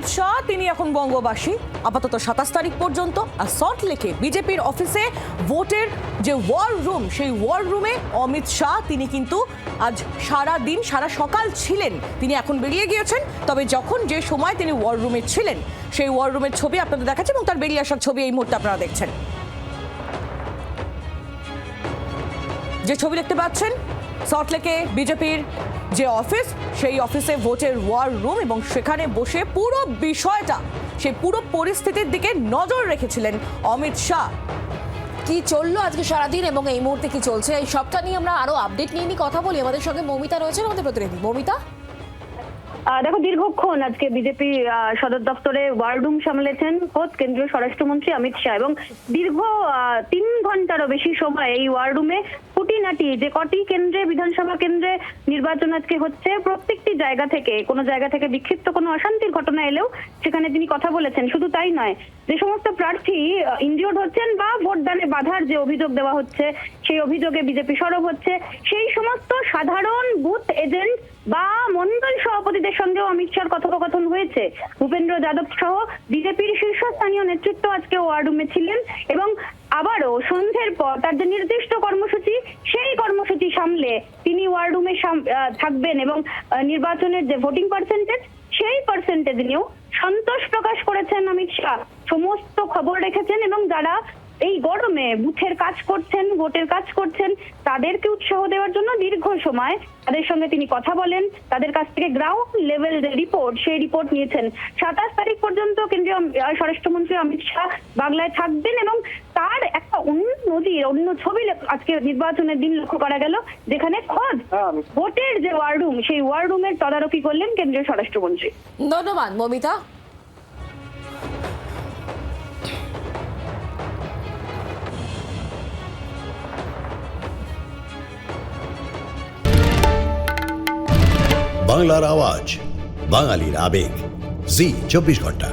অমিত শাহ তিনি এখন বঙ্গবাসী আপাতত 27 তারিখ পর্যন্ত। আর সল্টলেকে বিজেপির অফিসে ভোটের যে ওয়ার রুম, সেই ওয়ার রুমে অমিত শাহ তিনি কিন্তু আজ সারা দিন সারা সকাল ছিলেন। তিনি এখন বেরিয়ে গিয়েছেন, তবে যখন যে সময় তিনি ওয়ার রুমে ছিলেন সেই ওয়ার রুমের ছবি আপনাদের দেখাচ্ছে এবং তার বেরিয়ে আসার ছবি এই মুহূর্তে আপনারা দেখছেন। যে ছবি দেখতে পাচ্ছেন সল্টলেকে বিজেপির যে অফিস, সেই অফিসে ভোটের ওয়ার রুম এবং সেখানে বসে পুরো বিষয়টা, সেই পুরো পরিস্থিতির দিকে নজর রেখেছিলেন অমিত শাহ। কি চললো আজকে সারাদিন এবং এই মুহূর্তে কি চলছে এই সবটা নিয়ে আমরা আরো আপডেট নিয়ে কথা বলি। আমাদের সঙ্গে মৌমিতা রয়েছেন, আমাদের প্রতিনিধি। মৌমিতা, দেখো, দীর্ঘক্ষণ আজকে বিজেপি সদর দপ্তরে ওয়ার রুম সামলেছেন খোদ কেন্দ্রীয় স্বরাষ্ট্রমন্ত্রী অমিত শাহ এবং দীর্ঘ 3 ঘন্টারও বেশি সময় এই ওয়ার রুমে খুঁটিনাটি যে কটি কেন্দ্রে, বিধানসভা কেন্দ্রে নির্বাচন আজকে হচ্ছে, প্রত্যেকটি জায়গা থেকে কোনো জায়গা থেকে বিক্ষিপ্ত কোনো অশান্তির ঘটনা এলেও সেখানে তিনি কথা বলেছেন। শুধু তাই নয়, যে সমস্ত প্রার্থী ইনজিওর্ড হচ্ছেন বা ভোটদানে বাধার যে অভিযোগ দেওয়া হচ্ছে, সেই অভিযোগে বিজেপি সরব হচ্ছে, সেই সমস্ত সাধারণ বুথ এজেন্ট বা মন্ডল সভাপতিদের সঙ্গেও অমিত শাহর কথোপকথন হয়েছে। ভূপেন্দ্র যাদব সহ বিজেপির শীর্ষস্থানীয় নেতৃত্ব আজকে ওয়ার রুমে ছিলেন এবং আবারও সন্ধ্যের পর তার যে নির্দিষ্ট কর্মসূচি, সেই কর্মসূচি সামলে তিনি ওয়ার রুমে থাকবেন এবং নির্বাচনের যে ভোটিং পার্সেন্টেজ, সেই পার্সেন্টেজ নিয়েও সন্তোষ প্রকাশ করেছেন অমিত শাহ। সমস্ত খবর রেখেছেন এবং যারা এই গরমে বুথের কাজ করছেন, ভোটের কাজ করছেন, তাদেরকে উৎসাহ দেওয়ার জন্য দীর্ঘ সময় তাদের সঙ্গে তিনি কথা বলেন, তাদের কাছ থেকে গ্রাউন্ড লেভেল যে রিপোর্ট, সেই রিপোর্ট নিয়েছেন। 27 তারিখ পর্যন্ত কেন্দ্রীয় স্বরাষ্ট্রমন্ত্রী অমিত শাহ বাংলায় থাকবেন এবং তার একটা অন্য নজির, অন্য ছবি আজকে নির্বাচনের দিন লক্ষ্য করা গেল, যেখানে খোদ ভোটের যে ওয়ার রুম, সেই ওয়ার রুমের তদারকি করলেন কেন্দ্রীয় স্বরাষ্ট্রমন্ত্রী। ধন্যবাদ মৌমিতা। বাংলার আওয়াজ, বাঙালির আবেগ, জি 24 ঘন্টা।